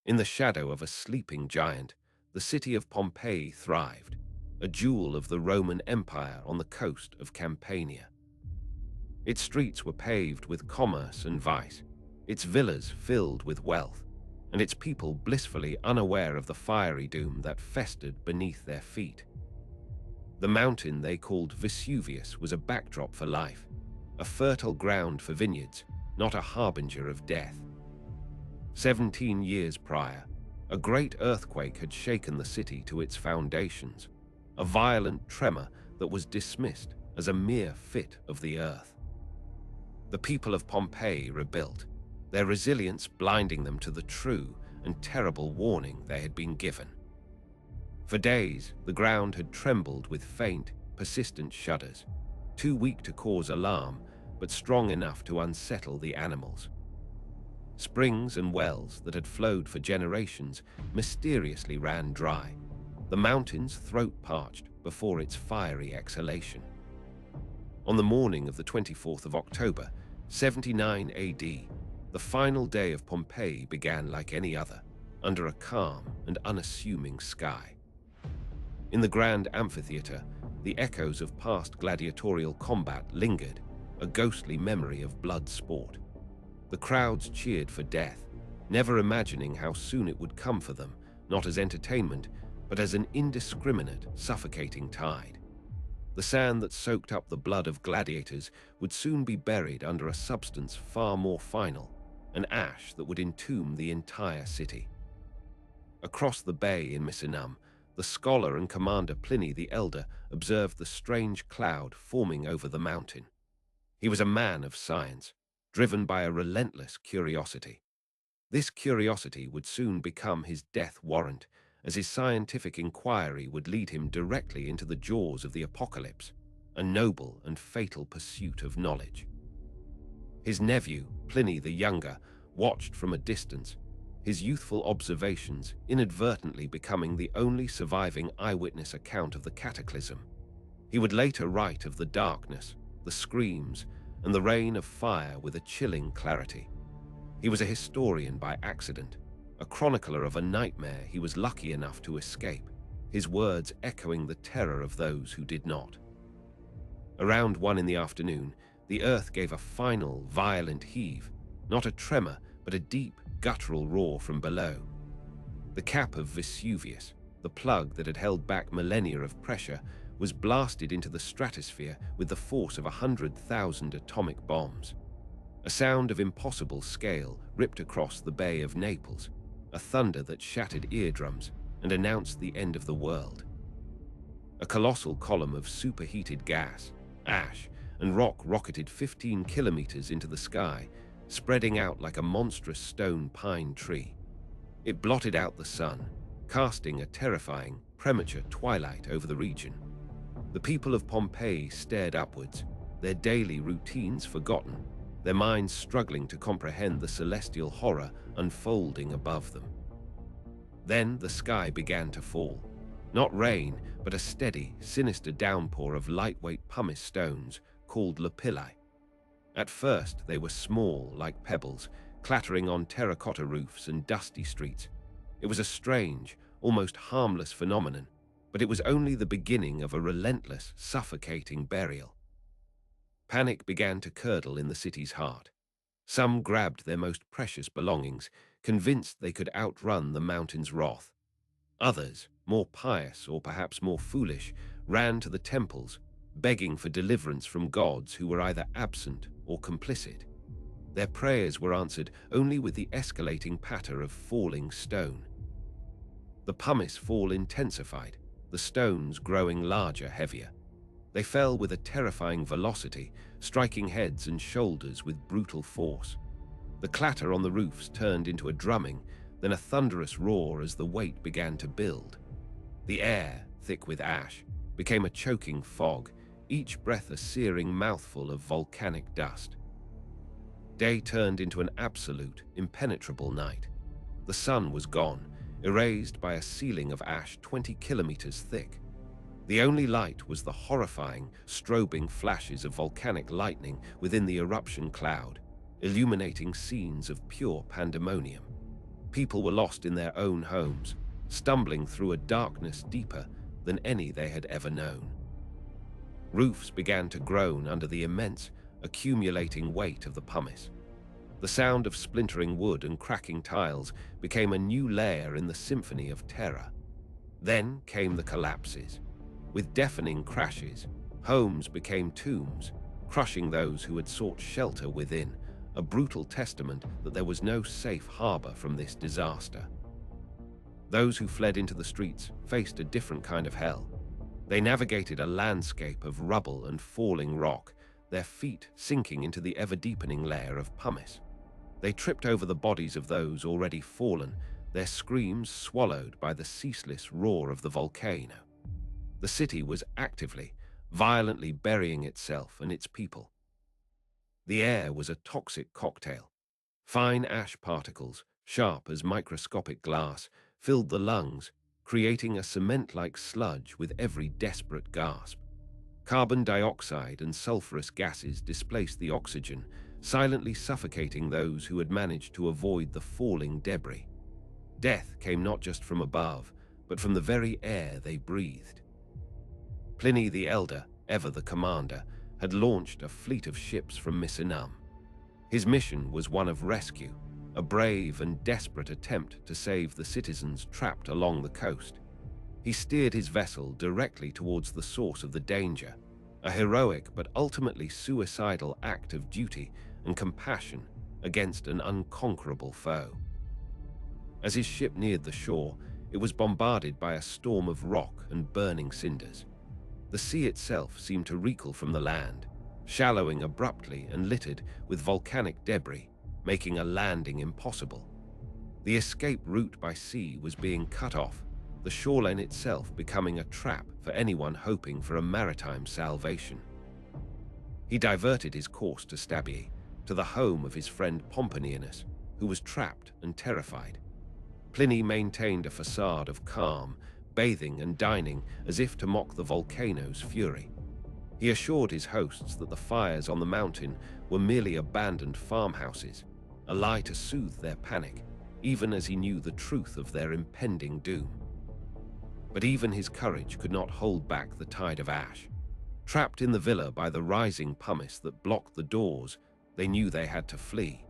In the shadow of a sleeping giant, the city of Pompeii thrived, a jewel of the Roman Empire on the coast of Campania. Its streets were paved with commerce and vice, its villas filled with wealth, and its people blissfully unaware of the fiery doom that festered beneath their feet. The mountain they called Vesuvius was a backdrop for life, a fertile ground for vineyards, not a harbinger of death. 17 years prior, a great earthquake had shaken the city to its foundations, a violent tremor that was dismissed as a mere fit of the earth. The people of Pompeii rebuilt, their resilience blinding them to the true and terrible warning they had been given. For days, the ground had trembled with faint, persistent shudders, too weak to cause alarm, but strong enough to unsettle the animals. Springs and wells that had flowed for generations mysteriously ran dry, the mountains throat-parched before its fiery exhalation. On the morning of the 24th of October, 79 AD, the final day of Pompeii began like any other, under a calm and unassuming sky. In the grand amphitheater, the echoes of past gladiatorial combat lingered, a ghostly memory of blood sport. The crowds cheered for death, never imagining how soon it would come for them, not as entertainment, but as an indiscriminate, suffocating tide. The sand that soaked up the blood of gladiators would soon be buried under a substance far more final, an ash that would entomb the entire city. Across the bay in Misenum, the scholar and commander Pliny the Elder observed the strange cloud forming over the mountain. He was a man of science, driven by a relentless curiosity. This curiosity would soon become his death warrant, as his scientific inquiry would lead him directly into the jaws of the apocalypse, a noble and fatal pursuit of knowledge. His nephew, Pliny the Younger, watched from a distance, his youthful observations inadvertently becoming the only surviving eyewitness account of the cataclysm. He would later write of the darkness, the screams, and the rain of fire with a chilling clarity. He was a historian by accident, a chronicler of a nightmare he was lucky enough to escape, his words echoing the terror of those who did not. Around 1 in the afternoon, the earth gave a final, violent heave, not a tremor, but a deep, guttural roar from below. The cap of Vesuvius, the plug that had held back millennia of pressure, was blasted into the stratosphere with the force of 100,000 atomic bombs. A sound of impossible scale ripped across the Bay of Naples, a thunder that shattered eardrums and announced the end of the world. A colossal column of superheated gas, ash, and rock rocketed 15 kilometers into the sky, spreading out like a monstrous stone pine tree. It blotted out the sun, casting a terrifying, premature twilight over the region. The people of Pompeii stared upwards, their daily routines forgotten, their minds struggling to comprehend the celestial horror unfolding above them. Then the sky began to fall. Not rain, but a steady, sinister downpour of lightweight pumice stones called lapilli. At first, they were small, like pebbles, clattering on terracotta roofs and dusty streets. It was a strange, almost harmless phenomenon, but it was only the beginning of a relentless, suffocating burial. Panic began to curdle in the city's heart. Some grabbed their most precious belongings, convinced they could outrun the mountain's wrath. Others, more pious or perhaps more foolish, ran to the temples, begging for deliverance from gods who were either absent or complicit. Their prayers were answered only with the escalating patter of falling stone. The pumice fall intensified, the stones growing larger, heavier. They fell with a terrifying velocity, striking heads and shoulders with brutal force. The clatter on the roofs turned into a drumming, then a thunderous roar as the weight began to build. The air, thick with ash, became a choking fog, each breath a searing mouthful of volcanic dust. Day turned into an absolute, impenetrable night. The sun was gone, erased by a ceiling of ash 20 kilometers thick. The only light was the horrifying, strobing flashes of volcanic lightning within the eruption cloud, illuminating scenes of pure pandemonium. People were lost in their own homes, stumbling through a darkness deeper than any they had ever known. Roofs began to groan under the immense, accumulating weight of the pumice. The sound of splintering wood and cracking tiles became a new layer in the symphony of terror. Then came the collapses. With deafening crashes, homes became tombs, crushing those who had sought shelter within, a brutal testament that there was no safe harbor from this disaster. Those who fled into the streets faced a different kind of hell. They navigated a landscape of rubble and falling rock, their feet sinking into the ever-deepening layer of pumice. They tripped over the bodies of those already fallen, their screams swallowed by the ceaseless roar of the volcano. The city was actively, violently burying itself and its people. The air was a toxic cocktail. Fine ash particles, sharp as microscopic glass, filled the lungs, creating a cement-like sludge with every desperate gasp. Carbon dioxide and sulfurous gases displaced the oxygen, silently suffocating those who had managed to avoid the falling debris. Death came not just from above, but from the very air they breathed. Pliny the Elder, ever the commander, had launched a fleet of ships from Misenum. His mission was one of rescue, a brave and desperate attempt to save the citizens trapped along the coast. He steered his vessel directly towards the source of the danger, a heroic but ultimately suicidal act of duty and compassion against an unconquerable foe. As his ship neared the shore, it was bombarded by a storm of rock and burning cinders. The sea itself seemed to recoil from the land, shallowing abruptly and littered with volcanic debris, making a landing impossible. The escape route by sea was being cut off, the shoreline itself becoming a trap for anyone hoping for a maritime salvation. He diverted his course to Stabiae, to the home of his friend Pomponianus, who was trapped and terrified. Pliny maintained a facade of calm, bathing and dining as if to mock the volcano's fury. He assured his hosts that the fires on the mountain were merely abandoned farmhouses, a lie to soothe their panic, even as he knew the truth of their impending doom. But even his courage could not hold back the tide of ash. Trapped in the villa by the rising pumice that blocked the doors, they knew they had to flee.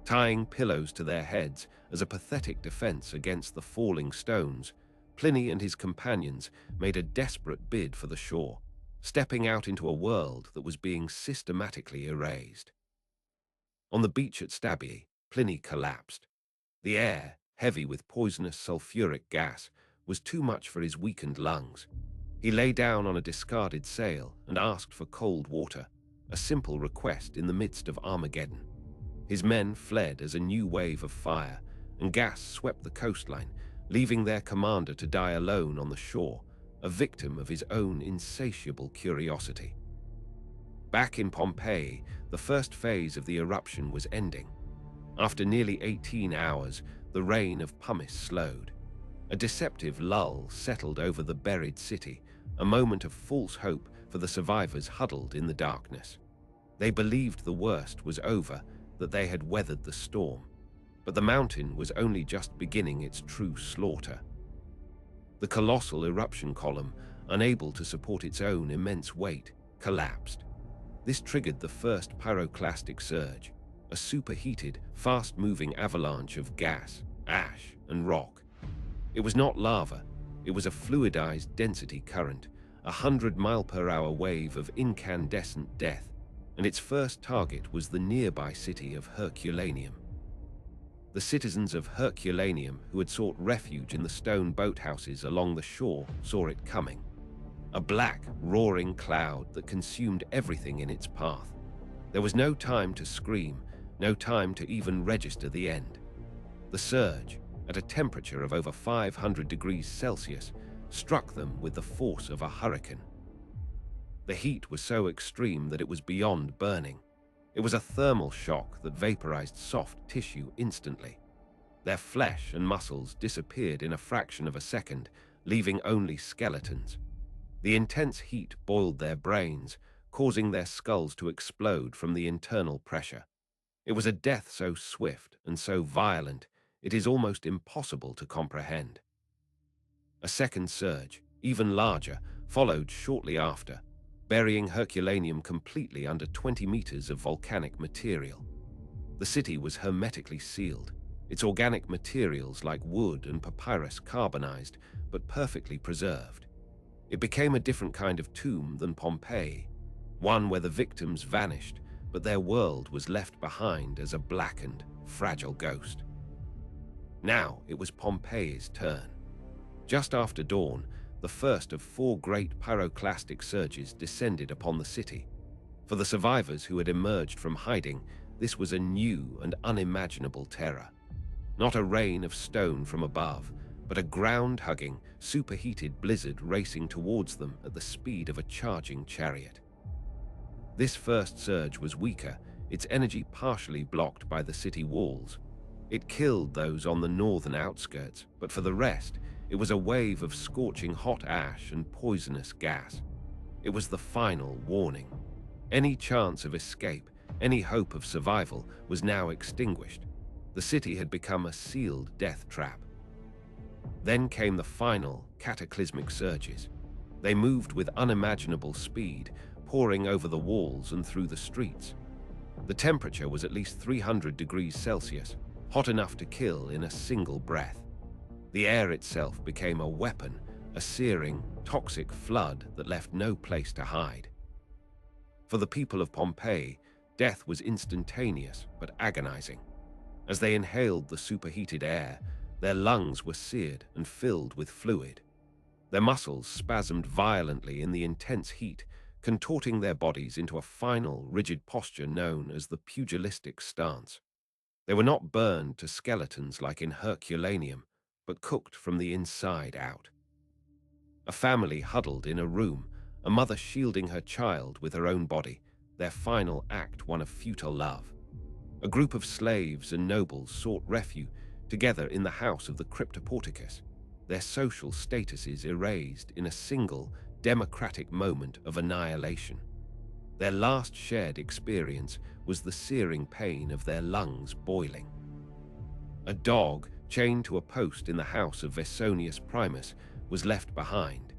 Tying pillows to their heads as a pathetic defense against the falling stones, Pliny and his companions made a desperate bid for the shore, stepping out into a world that was being systematically erased. On the beach at Stabiae, Pliny collapsed. The air, heavy with poisonous sulfuric gas, was too much for his weakened lungs. He lay down on a discarded sail and asked for cold water, a simple request in the midst of Armageddon. His men fled as a new wave of fire and gas swept the coastline, leaving their commander to die alone on the shore, a victim of his own insatiable curiosity. Back in Pompeii, the first phase of the eruption was ending. After nearly 18 hours, the rain of pumice slowed. A deceptive lull settled over the buried city, a moment of false hope for the survivors huddled in the darkness. They believed the worst was over, that they had weathered the storm. But the mountain was only just beginning its true slaughter. The colossal eruption column, unable to support its own immense weight, collapsed. This triggered the first pyroclastic surge, a superheated, fast-moving avalanche of gas, ash, and rock. It was not lava, it was a fluidized density current, a 100-mile-per-hour wave of incandescent death, and its first target was the nearby city of Herculaneum. The citizens of Herculaneum, who had sought refuge in the stone boathouses along the shore, saw it coming. A black, roaring cloud that consumed everything in its path. There was no time to scream, no time to even register the end. The surge, at a temperature of over 500 degrees Celsius, struck them with the force of a hurricane. The heat was so extreme that it was beyond burning. It was a thermal shock that vaporized soft tissue instantly. Their flesh and muscles disappeared in a fraction of a second, leaving only skeletons. The intense heat boiled their brains, causing their skulls to explode from the internal pressure. It was a death so swift and so violent, it is almost impossible to comprehend. A second surge, even larger, followed shortly after, burying Herculaneum completely under 20 meters of volcanic material. The city was hermetically sealed, its organic materials like wood and papyrus carbonized but perfectly preserved. It became a different kind of tomb than Pompeii, one where the victims vanished, but their world was left behind as a blackened, fragile ghost. Now it was Pompeii's turn. Just after dawn, the first of 4 great pyroclastic surges descended upon the city. For the survivors who had emerged from hiding, this was a new and unimaginable terror. Not a rain of stone from above, but a ground-hugging, superheated blizzard racing towards them at the speed of a charging chariot. This first surge was weaker, its energy partially blocked by the city walls. It killed those on the northern outskirts, but for the rest, it was a wave of scorching hot ash and poisonous gas. It was the final warning. Any chance of escape, any hope of survival, was now extinguished. The city had become a sealed death trap. Then came the final, cataclysmic surges. They moved with unimaginable speed, pouring over the walls and through the streets. The temperature was at least 300 degrees Celsius, hot enough to kill in a single breath. The air itself became a weapon, a searing, toxic flood that left no place to hide. For the people of Pompeii, death was instantaneous but agonizing. As they inhaled the superheated air, their lungs were seared and filled with fluid. Their muscles spasmed violently in the intense heat, contorting their bodies into a final, rigid posture known as the pugilistic stance. They were not burned to skeletons like in Herculaneum, but cooked from the inside out. A family huddled in a room, a mother shielding her child with her own body, their final act one of futile love. A group of slaves and nobles sought refuge together in the house of the cryptoporticus, their social statuses erased in a single, democratic moment of annihilation. Their last shared experience was the searing pain of their lungs boiling. A dog, chained to a post in the house of Vesuvius Primus, was left behind.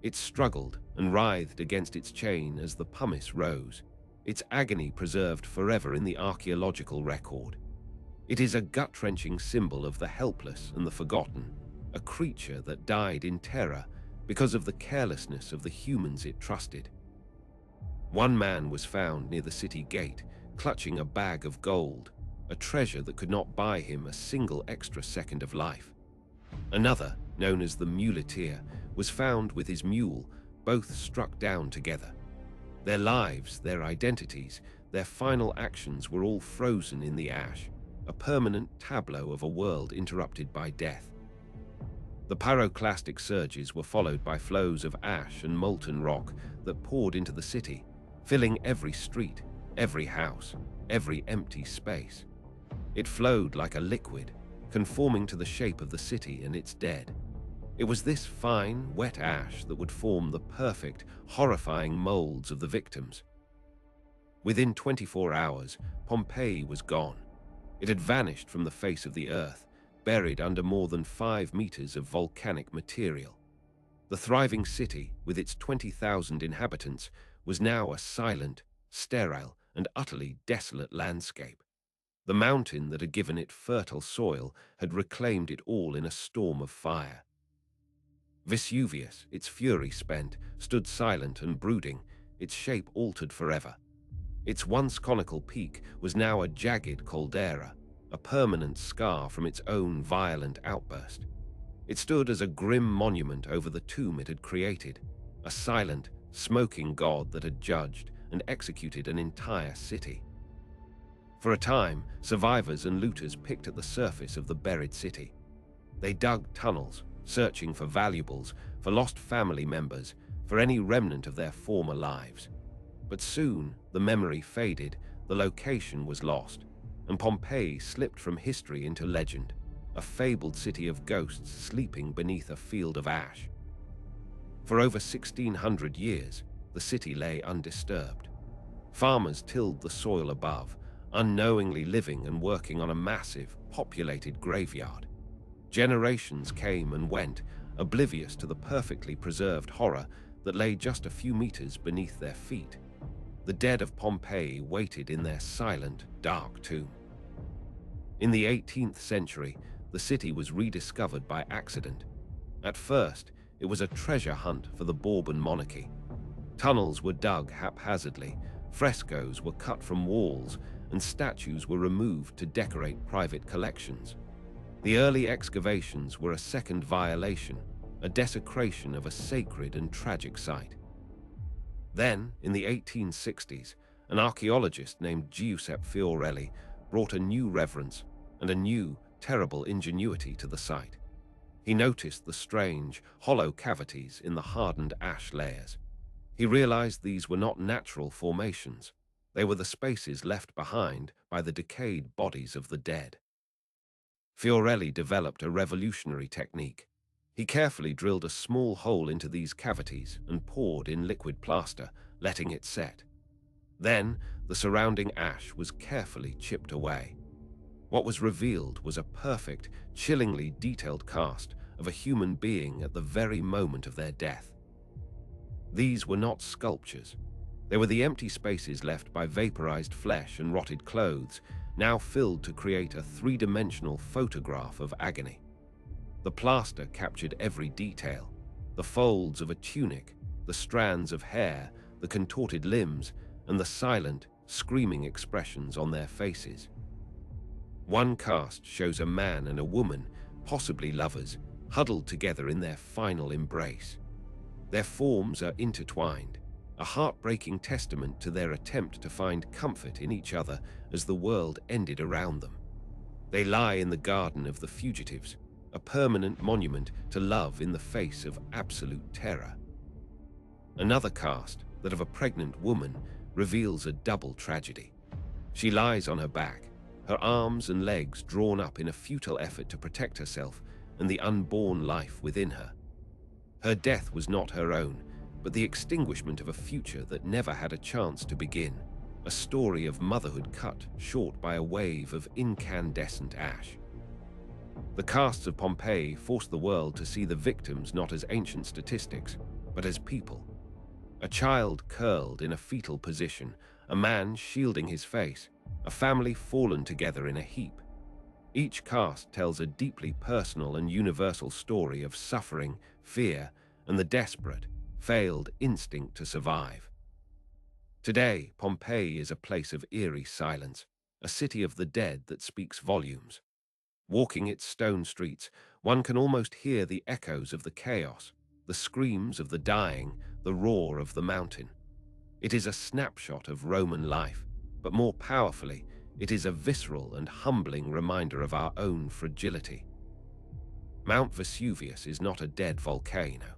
It struggled and writhed against its chain as the pumice rose, its agony preserved forever in the archaeological record. It is a gut-wrenching symbol of the helpless and the forgotten, a creature that died in terror because of the carelessness of the humans it trusted. One man was found near the city gate, clutching a bag of gold, a treasure that could not buy him a single extra second of life. Another, known as the muleteer, was found with his mule, both struck down together. Their lives, their identities, their final actions were all frozen in the ash, a permanent tableau of a world interrupted by death. The pyroclastic surges were followed by flows of ash and molten rock that poured into the city, filling every street, every house, every empty space. It flowed like a liquid, conforming to the shape of the city and its dead. It was this fine, wet ash that would form the perfect, horrifying molds of the victims. Within 24 hours, Pompeii was gone. It had vanished from the face of the earth, buried under more than 5 meters of volcanic material. The thriving city, with its 20,000 inhabitants, was now a silent, sterile, and utterly desolate landscape. The mountain that had given it fertile soil had reclaimed it all in a storm of fire. Vesuvius, its fury spent, stood silent and brooding, its shape altered forever. Its once conical peak was now a jagged caldera, a permanent scar from its own violent outburst. It stood as a grim monument over the tomb it had created, a silent, smoking god that had judged and executed an entire city. For a time, survivors and looters picked at the surface of the buried city. They dug tunnels, searching for valuables, for lost family members, for any remnant of their former lives. But soon, the memory faded, the location was lost, and Pompeii slipped from history into legend, a fabled city of ghosts sleeping beneath a field of ash. For over 1,600 years, the city lay undisturbed. Farmers tilled the soil above, unknowingly living and working on a massive, populated graveyard. Generations came and went, oblivious to the perfectly preserved horror that lay just a few meters beneath their feet. The dead of Pompeii waited in their silent, dark tomb. In the 18th century, the city was rediscovered by accident. At first, it was a treasure hunt for the Bourbon monarchy. Tunnels were dug haphazardly, frescoes were cut from walls, and statues were removed to decorate private collections. The early excavations were a second violation, a desecration of a sacred and tragic site. Then, in the 1860s, an archaeologist named Giuseppe Fiorelli brought a new reverence and a new, terrible ingenuity to the site. He noticed the strange, hollow cavities in the hardened ash layers. He realized these were not natural formations. They were the spaces left behind by the decayed bodies of the dead. Fiorelli developed a revolutionary technique. He carefully drilled a small hole into these cavities and poured in liquid plaster, letting it set. Then, the surrounding ash was carefully chipped away. What was revealed was a perfect, chillingly detailed cast of a human being at the very moment of their death. These were not sculptures. They were the empty spaces left by vaporized flesh and rotted clothes, now filled to create a three-dimensional photograph of agony. The plaster captured every detail: the folds of a tunic, the strands of hair, the contorted limbs, and the silent, screaming expressions on their faces. One cast shows a man and a woman, possibly lovers, huddled together in their final embrace. Their forms are intertwined, a heartbreaking testament to their attempt to find comfort in each other as the world ended around them. They lie in the Garden of the Fugitives, a permanent monument to love in the face of absolute terror. Another cast, that of a pregnant woman, reveals a double tragedy. She lies on her back, her arms and legs drawn up in a futile effort to protect herself and the unborn life within her. Her death was not her own, but the extinguishment of a future that never had a chance to begin, a story of motherhood cut short by a wave of incandescent ash. The casts of Pompeii forced the world to see the victims not as ancient statistics, but as people. A child curled in a fetal position, a man shielding his face, a family fallen together in a heap. Each cast tells a deeply personal and universal story of suffering, fear, and the desperate, failed instinct to survive. Today, Pompeii is a place of eerie silence, a city of the dead that speaks volumes. Walking its stone streets, one can almost hear the echoes of the chaos, the screams of the dying, the roar of the mountain. It is a snapshot of Roman life, but more powerfully, it is a visceral and humbling reminder of our own fragility. Mount Vesuvius is not a dead volcano.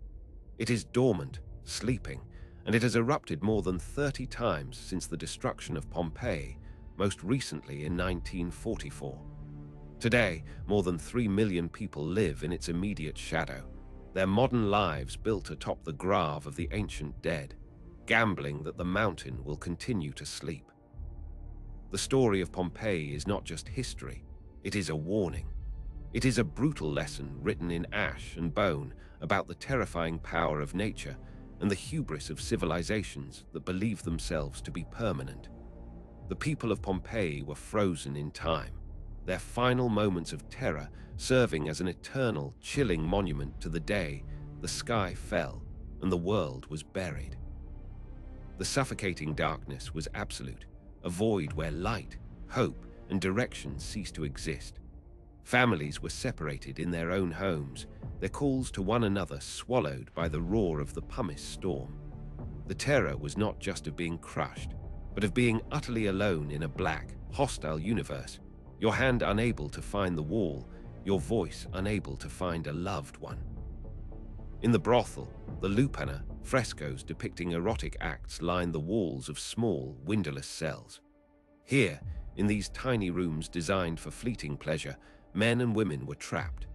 It is dormant, sleeping, and it has erupted more than 30 times since the destruction of Pompeii, most recently in 1944. Today, more than 3 million people live in its immediate shadow, their modern lives built atop the grave of the ancient dead, gambling that the mountain will continue to sleep. The story of Pompeii is not just history, it is a warning. It is a brutal lesson written in ash and bone about the terrifying power of nature and the hubris of civilizations that believe themselves to be permanent. The people of Pompeii were frozen in time, their final moments of terror serving as an eternal, chilling monument to the day the sky fell and the world was buried. The suffocating darkness was absolute, a void where light, hope, and direction ceased to exist. Families were separated in their own homes, their calls to one another swallowed by the roar of the pumice storm. The terror was not just of being crushed, but of being utterly alone in a black, hostile universe, your hand unable to find the wall, your voice unable to find a loved one. In the brothel, the Lupana, frescoes depicting erotic acts line the walls of small, windowless cells. Here, in these tiny rooms designed for fleeting pleasure, men and women were trapped.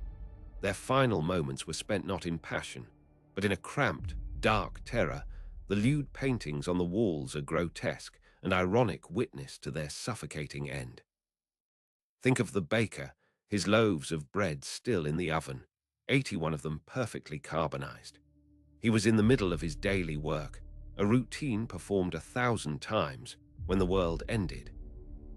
Their final moments were spent not in passion, but in a cramped, dark terror. The lewd paintings on the walls are grotesque, an ironic witness to their suffocating end. Think of the baker, his loaves of bread still in the oven, 81 of them perfectly carbonized. He was in the middle of his daily work, a routine performed 1,000 times, when the world ended.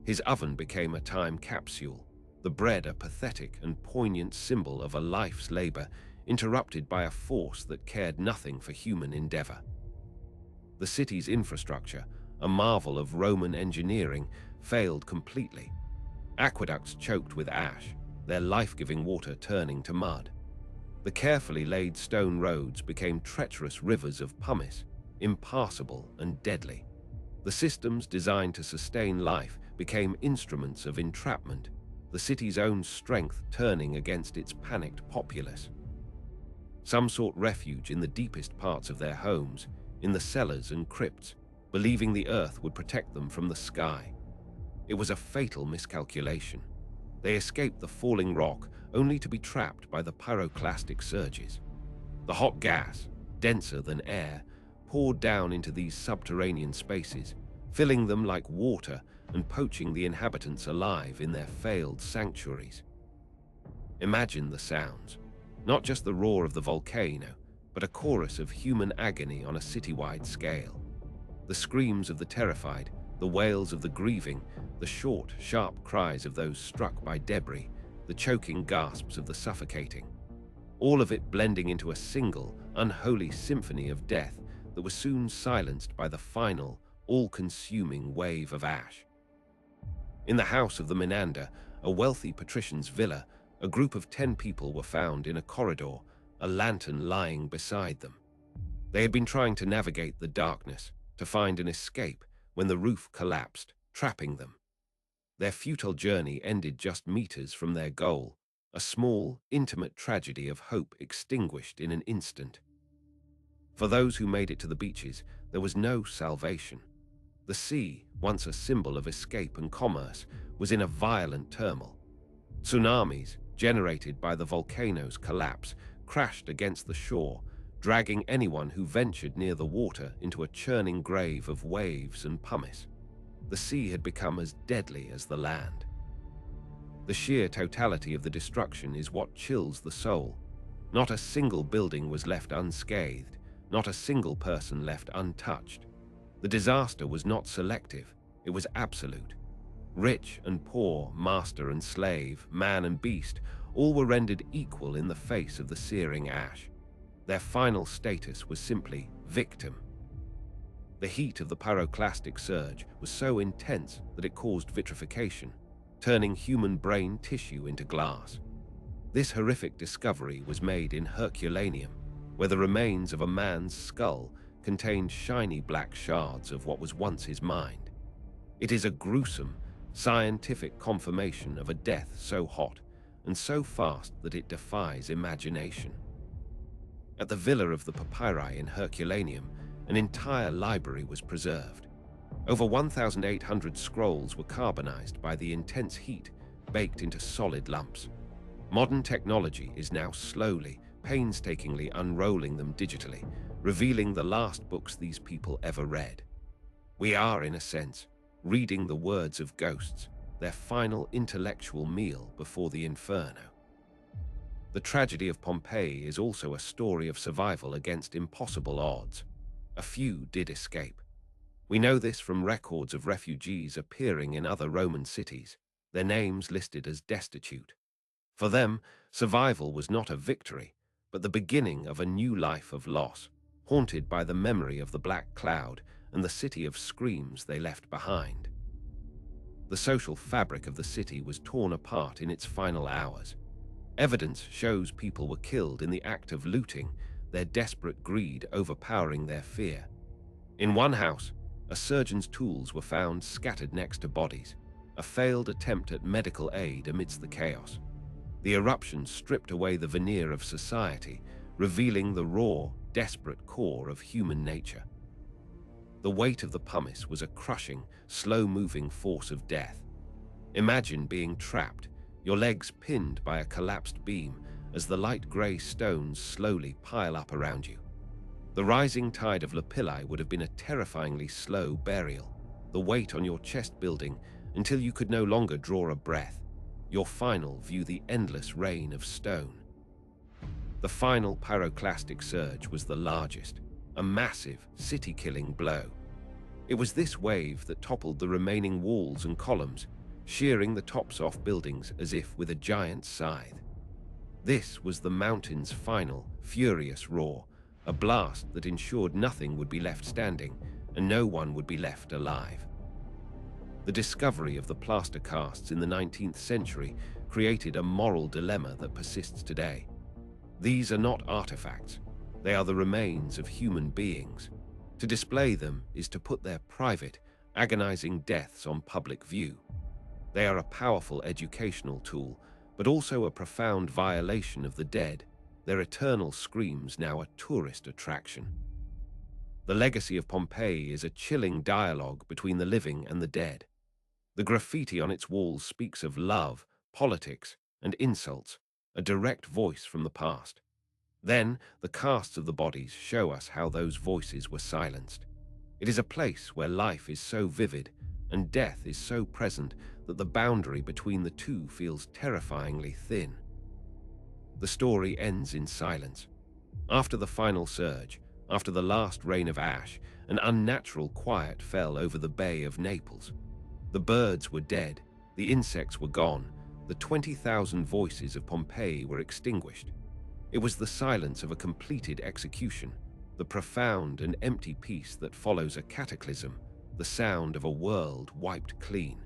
His oven became a time capsule, the bread a pathetic and poignant symbol of a life's labor interrupted by a force that cared nothing for human endeavor. The city's infrastructure, a marvel of Roman engineering, failed completely. Aqueducts choked with ash, their life-giving water turning to mud. The carefully laid stone roads became treacherous rivers of pumice, impassable and deadly. The systems designed to sustain life became instruments of entrapment, the city's own strength turning against its panicked populace. Some sought refuge in the deepest parts of their homes, in the cellars and crypts, believing the earth would protect them from the sky. It was a fatal miscalculation. They escaped the falling rock only to be trapped by the pyroclastic surges. The hot gas, denser than air, poured down into these subterranean spaces, filling them like water and poaching the inhabitants alive in their failed sanctuaries. Imagine the sounds, not just the roar of the volcano, but a chorus of human agony on a citywide scale. The screams of the terrified, the wails of the grieving, the short, sharp cries of those struck by debris, the choking gasps of the suffocating. All of it blending into a single, unholy symphony of death that was soon silenced by the final, all-consuming wave of ash. In the house of the Menander, a wealthy patrician's villa, a group of 10 people were found in a corridor, a lantern lying beside them. They had been trying to navigate the darkness, to find an escape, when the roof collapsed, trapping them. Their futile journey ended just meters from their goal, a small, intimate tragedy of hope extinguished in an instant. For those who made it to the beaches, there was no salvation. The sea, once a symbol of escape and commerce, was in a violent turmoil. Tsunamis, generated by the volcano's collapse, crashed against the shore, dragging anyone who ventured near the water into a churning grave of waves and pumice. The sea had become as deadly as the land. The sheer totality of the destruction is what chills the soul. Not a single building was left unscathed, not a single person left untouched. The disaster was not selective, it was absolute. Rich and poor, master and slave, man and beast, all were rendered equal in the face of the searing ash. Their final status was simply victim. The heat of the pyroclastic surge was so intense that it caused vitrification, turning human brain tissue into glass. This horrific discovery was made in Herculaneum, where the remains of a man's skull contained shiny black shards of what was once his mind. It is a gruesome, scientific confirmation of a death so hot and so fast that it defies imagination. At the villa of the papyri in Herculaneum, an entire library was preserved. Over 1,800 scrolls were carbonized by the intense heat, baked into solid lumps. Modern technology is now slowly, painstakingly unrolling them digitally, revealing the last books these people ever read. We are, in a sense, reading the words of ghosts, their final intellectual meal before the inferno. The tragedy of Pompeii is also a story of survival against impossible odds. A few did escape. We know this from records of refugees appearing in other Roman cities, their names listed as destitute. For them, survival was not a victory, but the beginning of a new life of loss, haunted by the memory of the black cloud and the city of screams they left behind. The social fabric of the city was torn apart in its final hours. Evidence shows people were killed in the act of looting, their desperate greed overpowering their fear. In one house, a surgeon's tools were found scattered next to bodies, a failed attempt at medical aid amidst the chaos. The eruption stripped away the veneer of society, revealing the raw, desperate core of human nature. The weight of the pumice was a crushing, slow-moving force of death. Imagine being trapped, your legs pinned by a collapsed beam as the light grey stones slowly pile up around you. The rising tide of lapilli would have been a terrifyingly slow burial, the weight on your chest building until you could no longer draw a breath. Your final view the endless rain of stone. The final pyroclastic surge was the largest, a massive, city-killing blow. It was this wave that toppled the remaining walls and columns, shearing the tops off buildings as if with a giant scythe. This was the mountain's final, furious roar, a blast that ensured nothing would be left standing and no one would be left alive. The discovery of the plaster casts in the 19th century created a moral dilemma that persists today. These are not artifacts, they are the remains of human beings. To display them is to put their private, agonizing deaths on public view. They are a powerful educational tool, but also a profound violation of the dead, their eternal screams now a tourist attraction. The legacy of Pompeii is a chilling dialogue between the living and the dead. The graffiti on its walls speaks of love, politics, and insults, a direct voice from the past. Then, the casts of the bodies show us how those voices were silenced. It is a place where life is so vivid and death is so present that the boundary between the two feels terrifyingly thin. The story ends in silence. After the final surge, after the last rain of ash, an unnatural quiet fell over the Bay of Naples. The birds were dead, the insects were gone, the 20,000 voices of Pompeii were extinguished. It was the silence of a completed execution, the profound and empty peace that follows a cataclysm, the sound of a world wiped clean.